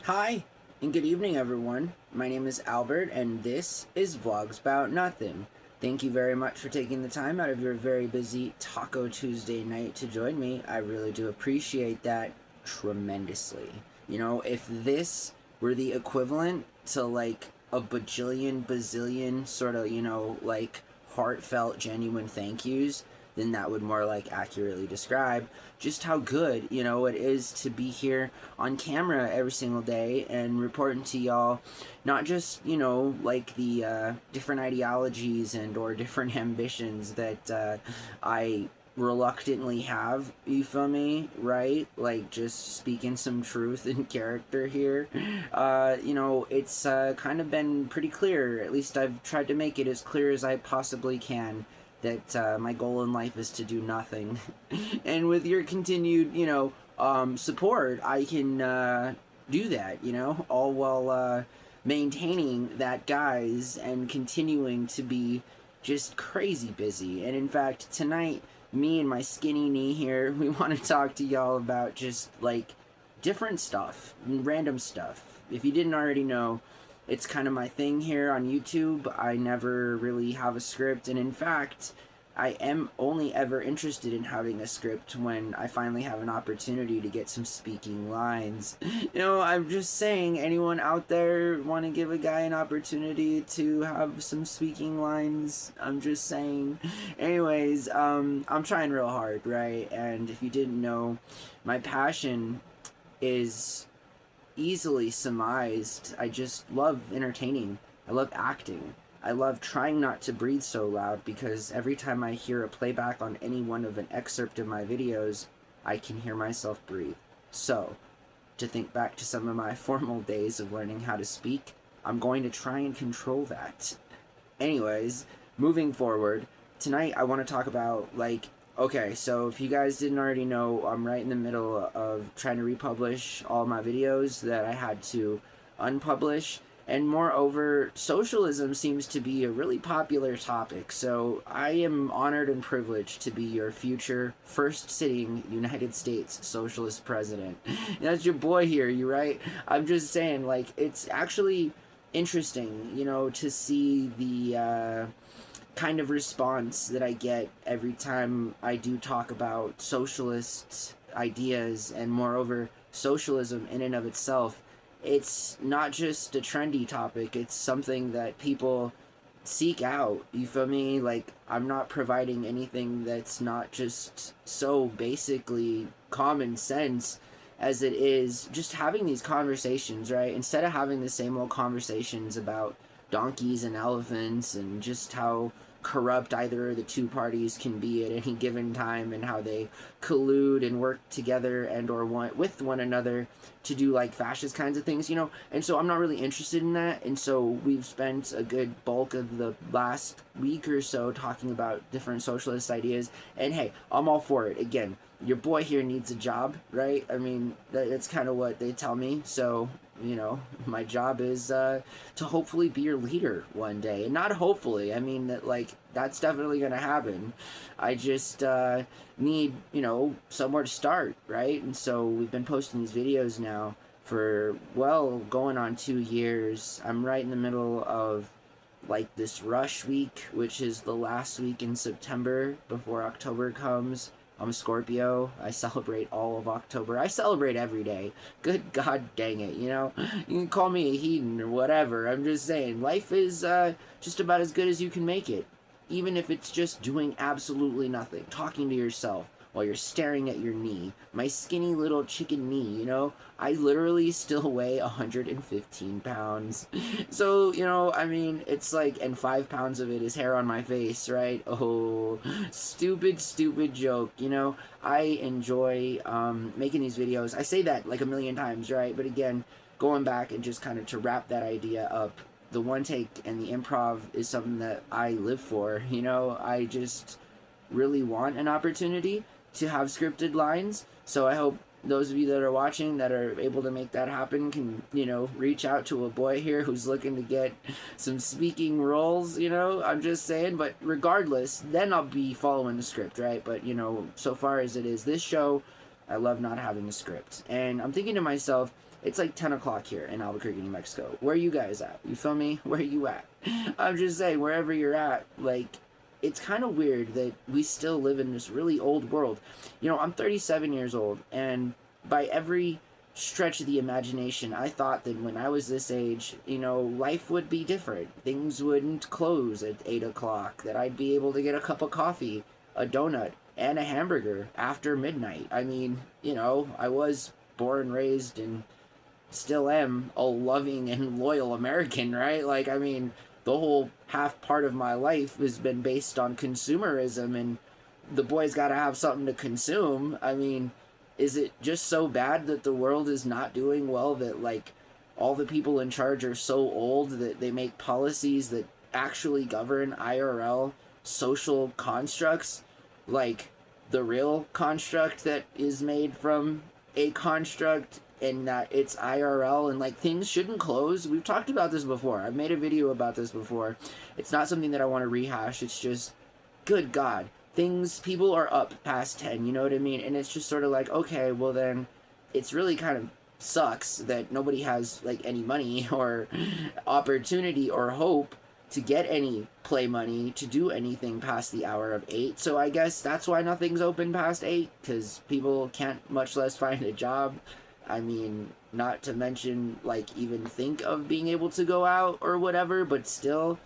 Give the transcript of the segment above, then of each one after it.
Hi, and good evening, everyone. My name is Albert, and this is Vlogs About Nothing. Thank you very much for taking the time out of your very busy Taco Tuesday night to join me. I really do appreciate that tremendously. If this were the equivalent to like a bajillion, bazillion sort of, heartfelt, genuine thank yous, then that would more like accurately describe just how good, it is to be here on camera every single day and reporting to y'all not just, like the different ideologies and or different ambitions that I reluctantly have, you feel me, right? Like just speaking some truth in character here. It's kind of been pretty clear, at least I've tried to make it as clear as I possibly can, that my goal in life is to do nothing. And with your continued, support, I can do that, all while maintaining that guise and continuing to be just crazy busy. And in fact, tonight, me and my skinny knee here, we want to talk to y'all about just like different stuff, random stuff. If you didn't already know, it's kind of my thing here on YouTube. I never really have a script, and in fact, I am only ever interested in having a script when I finally have an opportunity to get some speaking lines. I'm just saying, anyone out there want to give a guy an opportunity to have some speaking lines? I'm just saying. Anyways, I'm trying real hard, right? And if you didn't know, my passion is easily surmised. I just love entertaining. I love acting. I love trying not to breathe so loud because every time I hear a playback on any one of an excerpt of my videos, I can hear myself breathe. So, to think back to some of my formal days of learning how to speak, I'm going to try and control that. Anyways, moving forward, tonight I want to talk about, okay, so if you guys didn't already know, I'm right in the middle of trying to republish all my videos that I had to unpublish. And moreover, socialism seems to be a really popular topic, so I am honored and privileged to be your future first sitting United States socialist president. That's your boy here, you right? I'm just saying, it's actually interesting, to see the kind of response that I get every time I do talk about socialist ideas and, moreover, socialism in and of itself. It's not just a trendy topic, it's something that people seek out. You feel me? Like, I'm not providing anything that's not just so basically common sense as it is just having these conversations, right? Instead of having the same old conversations about donkeys and elephants and just how corrupt either of the two parties can be at any given time and how they collude and work together and or with one another to do like fascist kinds of things, and so I'm not really interested in that. And so we've spent a good bulk of the last week or so talking about different socialist ideas, and hey, I'm all for it. Again, your boy here needs a job, right? I mean, that's kind of what they tell me. So my job is to hopefully be your leader one day. And not hopefully, I mean that that's definitely going to happen. I just need, somewhere to start, right? And so we've been posting these videos now for, well, going on 2 years. I'm right in the middle of this rush week, which is the last week in September before October comes. I'm a Scorpio. I celebrate all of October. I celebrate every day. Good God dang it, You can call me a heathen or whatever. I'm just saying, life is just about as good as you can make it. Even if it's just doing absolutely nothing. Talking to yourself while you're staring at your knee. My skinny little chicken knee, I literally still weigh 115 pounds. So, I mean, it's and 5 pounds of it is hair on my face, right? Oh, stupid, stupid joke, I enjoy making these videos. I say that like a million times, right? But again, going back and just kind of to wrap that idea up, the one take and the improv is something that I live for, I just really want an opportunity to have scripted lines. So I hope those of you that are watching that are able to make that happen can, reach out to a boy here who's looking to get some speaking roles, I'm just saying. But regardless, then I'll be following the script, right? But, so far as it is this show, I love not having a script. And I'm thinking to myself, it's like 10 o'clock here in Albuquerque, New Mexico. Where are you guys at? You feel me? Where are you at? I'm just saying, wherever you're at, like, it's kind of weird that we still live in this really old world. You know, I'm 37 years old, and by every stretch of the imagination, I thought that when I was this age, you know, life would be different. Things wouldn't close at 8 o'clock, that I'd be able to get a cup of coffee, a donut, and a hamburger after midnight. I mean, you know, I was born, raised, and still am a loving and loyal American, right? Like, I mean, the whole half part of my life has been based on consumerism, and the boys got to have something to consume. I mean, is it just so bad that the world is not doing well, that, like, all the people in charge are so old that they make policies that actually govern IRL social constructs, like the real construct that is made from a construct, and that it's IRL, and like things shouldn't close? We've talked about this before. I've made a video about this before. It's not something that I want to rehash. It's just, good God, people are up past 10, you know what I mean? And it's just sort of like, okay, well then it's really kind of sucks that nobody has like any money or opportunity or hope to get any play money to do anything past the hour of 8. So I guess that's why nothing's open past 8, because people can't, much less find a job. I mean, not to mention, like, even think of being able to go out or whatever, but still,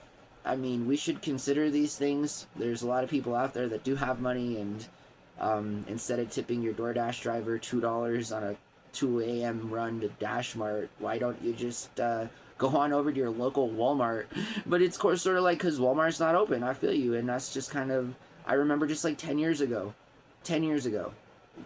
I mean, we should consider these things. There's a lot of people out there that do have money, and instead of tipping your DoorDash driver $2 on a 2 a.m. run to Dash Mart, why don't you just go on over to your local Walmart? But it's sort of like, because Walmart's not open, I feel you, and that's just kind of, I remember just like 10 years ago,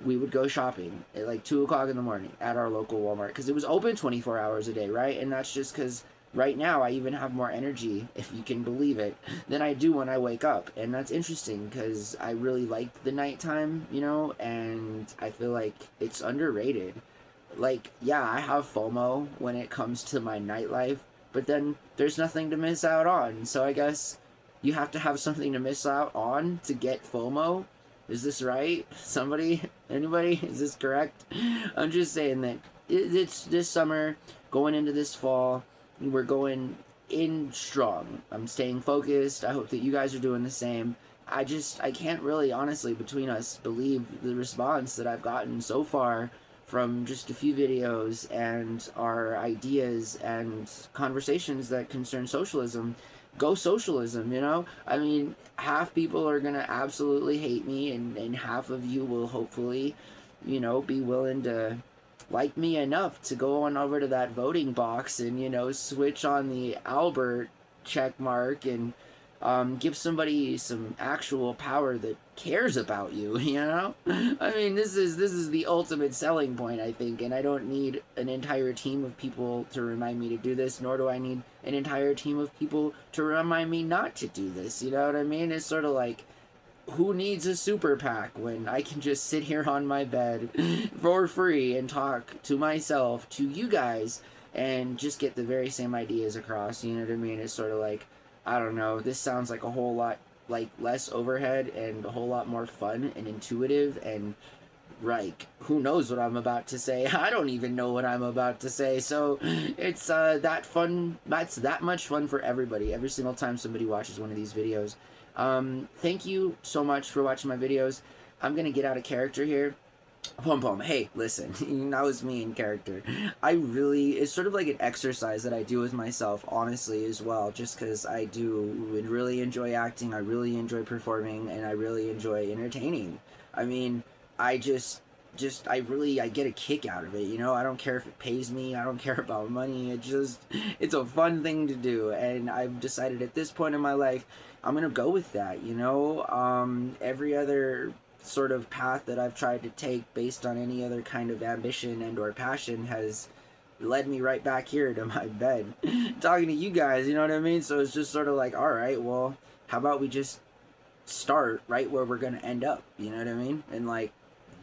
we would go shopping at like 2 o'clock in the morning at our local Walmart, because it was open 24 hours a day, right? And that's just because right now I even have more energy, if you can believe it, than I do when I wake up. And that's interesting, because I really like the nighttime, you know, and I feel like it's underrated. Like, yeah, I have FOMO when it comes to my nightlife, but then there's nothing to miss out on. So I guess you have to have something to miss out on to get FOMO. Is this right? Somebody? Anybody? Is this correct? I'm just saying that it's this summer, going into this fall, we're going in strong. I'm staying focused. I hope that you guys are doing the same. I can't really, honestly, between us, believe the response that I've gotten so far from just a few videos and our ideas and conversations that concern socialism. Go socialism, you know? I mean, half people are gonna absolutely hate me, and half of you will hopefully, you know, be willing to like me enough to go on over to that voting box and, you know, switch on the Albert check mark and give somebody some actual power that cares about you, you know? I mean, this is the ultimate selling point, I think, and I don't need an entire team of people to remind me to do this, nor do I need an entire team of people to remind me not to do this, you know what I mean? It's sort of like, who needs a super PAC when I can just sit here on my bed for free and talk to myself, to you guys, and just get the very same ideas across, you know what I mean? It's sort of like, I don't know, this sounds like a whole lot like less overhead and a whole lot more fun and intuitive, and like, who knows what I'm about to say? I don't even know what I'm about to say. So it's that fun. That's that much fun for everybody every single time somebody watches one of these videos. Thank you so much for watching my videos. I'm gonna get out of character here. Pom Pom, hey, listen, that was me in character. It's sort of like an exercise that I do with myself, honestly, as well, just because I do really enjoy acting, I really enjoy performing, and I really enjoy entertaining. I mean, I I get a kick out of it, you know? I don't care if it pays me, I don't care about money, it's a fun thing to do, and I've decided at this point in my life, I'm gonna go with that, you know? Every other sort of path that I've tried to take based on any other kind of ambition and or passion has led me right back here to my bed talking to you guys, you know what I mean? So it's just sort of like, all right, well, how about we just start right where we're gonna end up, you know what I mean? And like,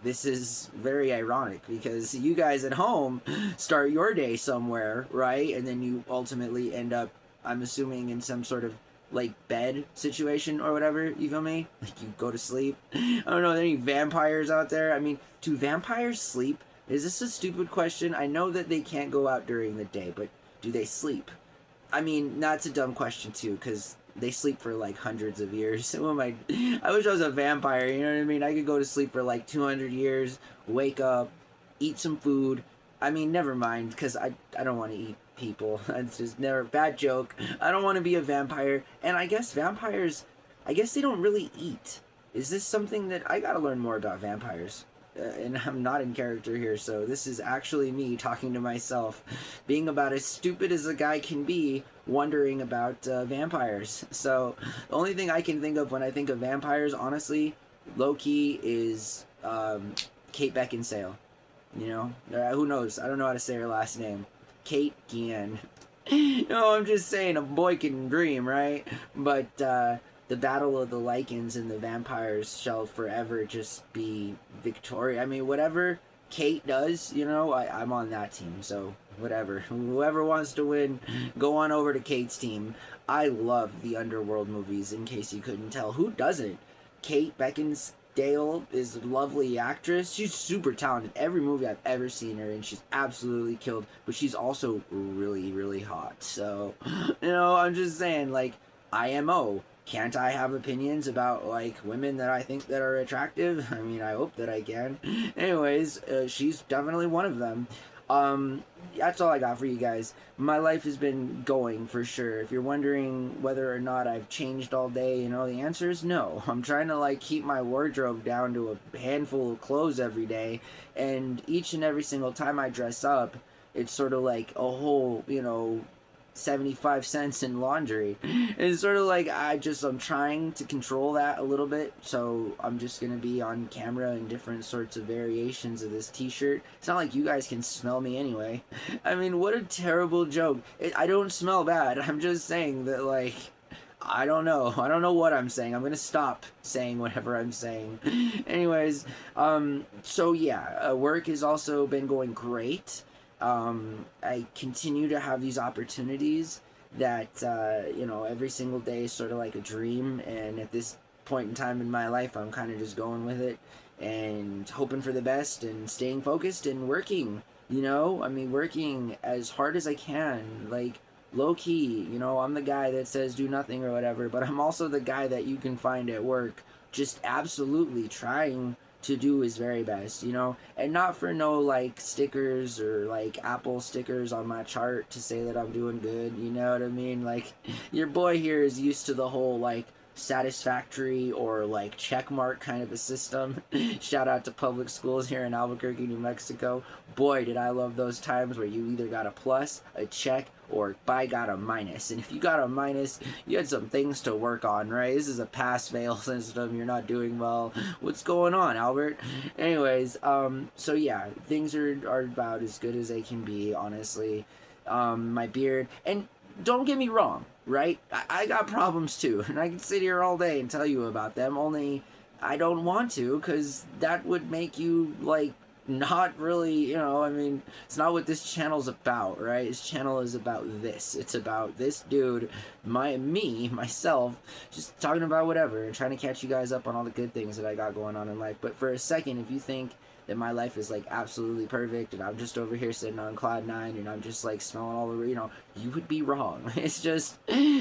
this is very ironic because you guys at home start your day somewhere, right? And then you ultimately end up, I'm assuming, in some sort of like bed situation or whatever, you feel me? Like you go to sleep. I don't know, are there any vampires out there? I mean, do vampires sleep? Is this a stupid question? I know that they can't go out during the day, but do they sleep? I mean, that's a dumb question too, because they sleep for like hundreds of years. Who am I wish I was a vampire, you know what I mean? I could go to sleep for like 200 years, wake up, eat some food. I mean, never mind, because I don't want to eat people. It's just never, bad joke. I don't want to be a vampire. And I guess vampires, I guess they don't really eat. Is this something that I gotta learn more about vampires? And I'm not in character here, so this is actually me talking to myself, being about as stupid as a guy can be, wondering about vampires. So the only thing I can think of when I think of vampires, honestly, low key, is Kate Beckinsale. You know, who knows? I don't know how to say her last name. Kate Gian. No, I'm just saying, a boy can dream, right? But the battle of the Lycans and the vampires shall forever just be victorious. I mean, whatever Kate does, you know, I'm on that team. So whatever, whoever wants to win, go on over to Kate's team. I love the Underworld movies. In case you couldn't tell, who doesn't? Kate Beckinsale is a lovely actress. She's super talented. Every movie I've ever seen her in, she's absolutely killed. But she's also really, really hot. So, you know, I'm just saying, like, IMO. Can't I have opinions about, like, women that I think that are attractive? I mean, I hope that I can. Anyways, she's definitely one of them. That's all I got for you guys. My life has been going, for sure. If you're wondering whether or not I've changed all day, you know, the answer is no. I'm trying to, like, keep my wardrobe down to a handful of clothes every day, and each and every single time I dress up, it's sort of like a whole, you know, 75 cents in laundry. It's sort of like I'm trying to control that a little bit, so I'm just gonna be on camera in different sorts of variations of this t-shirt. It's not like you guys can smell me anyway. I mean, what a terrible joke. I don't smell bad. I'm just saying that, like, I don't know what I'm saying. I'm gonna stop saying whatever I'm saying. Anyways, so yeah, work has also been going great. I continue to have these opportunities that, you know, every single day is sort of like a dream. And at this point in time in my life, I'm kind of just going with it and hoping for the best and staying focused and working, you know, I mean, working as hard as I can, like, low key, you know, I'm the guy that says do nothing or whatever, but I'm also the guy that you can find at work just absolutely trying to do his very best, you know, and not for no, like, stickers or, like, Apple stickers on my chart to say that I'm doing good, you know what I mean? Like, your boy here is used to the whole, like, satisfactory or, like, check mark kind of a system. Shout out to public schools here in Albuquerque, New Mexico. Boy, did I love those times where you either got a plus, a check, or by got a minus. And if you got a minus, you had some things to work on, right? This is a pass-fail system. You're not doing well. What's going on, Albert? Anyways, so yeah, things are about as good as they can be, honestly. My beard, and don't get me wrong, right? I got problems too, and I can sit here all day and tell you about them, only I don't want to, because that would make you, like, not really, you know, I mean, it's not what this channel's about, right? This channel is about this. It's about this dude, myself, just talking about whatever and trying to catch you guys up on all the good things that I got going on in life. But for a second, if you think that my life is, like, absolutely perfect and I'm just over here sitting on cloud nine and I'm just, like, smelling all the, you know, you would be wrong. It's just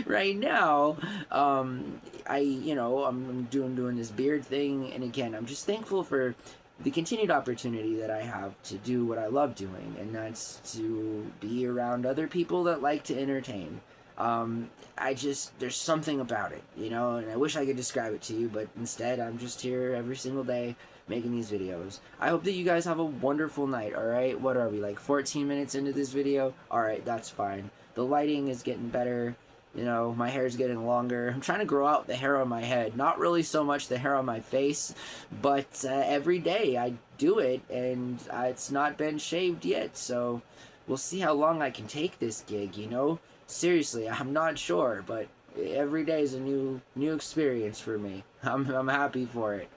right now, you know, I'm doing this beard thing, and again, I'm just thankful for the continued opportunity that I have to do what I love doing, and that's to be around other people that like to entertain. There's something about it, you know, and I wish I could describe it to you, but instead I'm just here every single day making these videos. I hope that you guys have a wonderful night, alright? What are we, like 14 minutes into this video? Alright, that's fine. The lighting is getting better. You know, my hair's getting longer. I'm trying to grow out the hair on my head. Not really so much the hair on my face, but every day I do it, and it's not been shaved yet, so we'll see how long I can take this gig, you know? Seriously, I'm not sure, but every day is a new experience for me. I'm happy for it.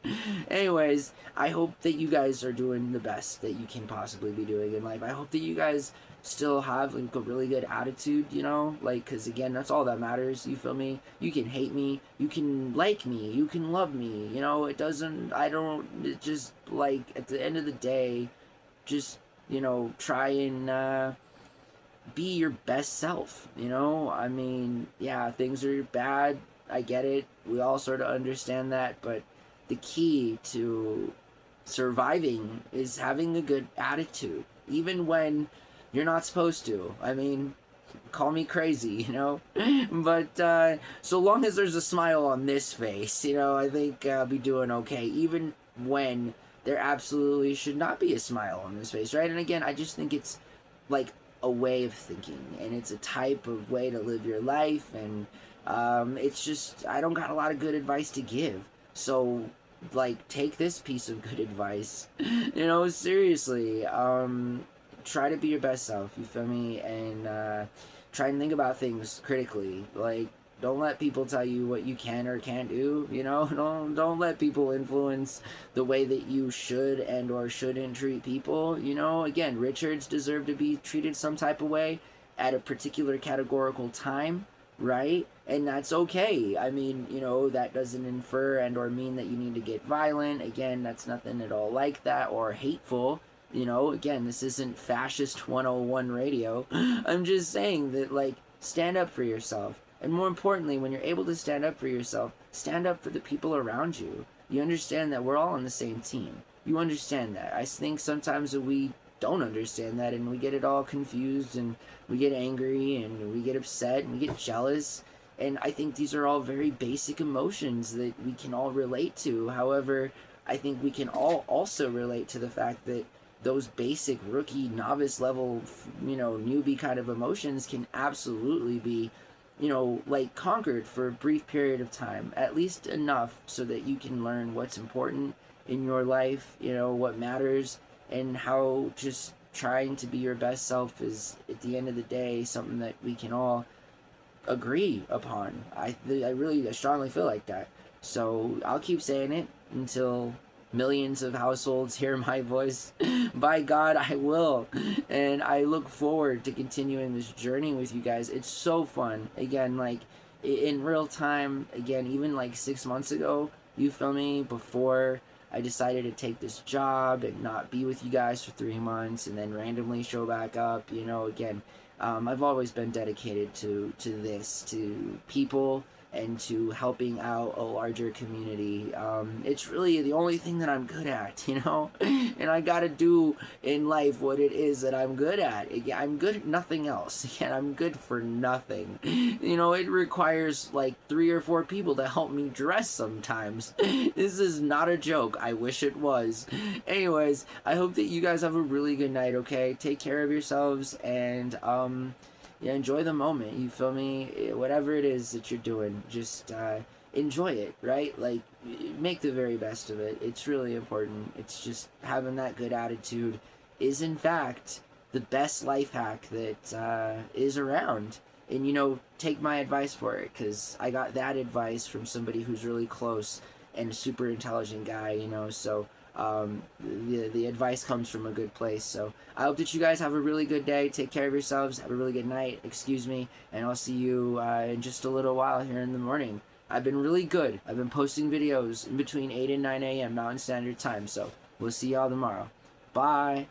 Anyways, I hope that you guys are doing the best that you can possibly be doing in life. I hope that you guys still have like a really good attitude, you know, like, because again, that's all that matters. You feel me? You can hate me, you can like me, you can love me, you know. It doesn't, I don't, it just, like, at the end of the day, just, you know, try and be your best self, you know. I mean, yeah, things are bad, I get it, we all sort of understand that, but the key to surviving is having a good attitude, even when you're not supposed to. I mean, call me crazy, you know, but so long as there's a smile on this face, you know, I think I'll be doing okay, even when there absolutely should not be a smile on this face, right? And again, I just think it's like a way of thinking, and it's a type of way to live your life, and it's just, I don't got a lot of good advice to give, so like, take this piece of good advice, you know, seriously. Try to be your best self, you feel me? And try and think about things critically. Like, don't let people tell you what you can or can't do, you know. Don't let people influence the way that you should and or shouldn't treat people, you know. Again, Richards deserve to be treated some type of way at a particular categorical time, right? And that's okay. I mean, you know, that doesn't infer and or mean that you need to get violent. Again, that's nothing at all like that or hateful. You know, again, this isn't fascist 101 radio. I'm just saying that, like, stand up for yourself. And more importantly, when you're able to stand up for yourself, stand up for the people around you. You understand that we're all on the same team. You understand that. I think sometimes that we don't understand that, and we get it all confused, and we get angry, and we get upset, and we get jealous. And I think these are all very basic emotions that we can all relate to. However, I think we can all also relate to the fact that those basic rookie novice level, you know, newbie kind of emotions can absolutely be, you know, like, conquered for a brief period of time, at least enough so that you can learn what's important in your life, you know, what matters, and how just trying to be your best self is, at the end of the day, something that we can all agree upon. I strongly feel like that. So I'll keep saying it until millions of households hear my voice. By God, I will. And I look forward to continuing this journey with you guys. It's so fun. Again, like, in real time, again, even like 6 months ago, you feel me, before I decided to take this job and not be with you guys for 3 months and then randomly show back up, you know, again, I've always been dedicated to this, to people, and to helping out a larger community. It's really the only thing that I'm good at, you know? And I gotta do in life what it is that I'm good at. I'm good at nothing else. Again, I'm good for nothing. You know, it requires like 3 or 4 people to help me dress sometimes. This is not a joke. I wish it was. Anyways, I hope that you guys have a really good night, okay? Take care of yourselves, and yeah, enjoy the moment, you feel me? Whatever it is that you're doing, just enjoy it, right? Like, make the very best of it. It's really important. It's just having that good attitude is, in fact, the best life hack that is around. And, you know, take my advice for it, because I got that advice from somebody who's really close and a super intelligent guy, you know, so the advice comes from a good place. So I hope that you guys have a really good day. Take care of yourselves. Have a really good night. Excuse me. And I'll see you in just a little while here in the morning. I've been really good. I've been posting videos in between 8 and 9 a.m. Mountain Standard Time. So we'll see y'all tomorrow. Bye.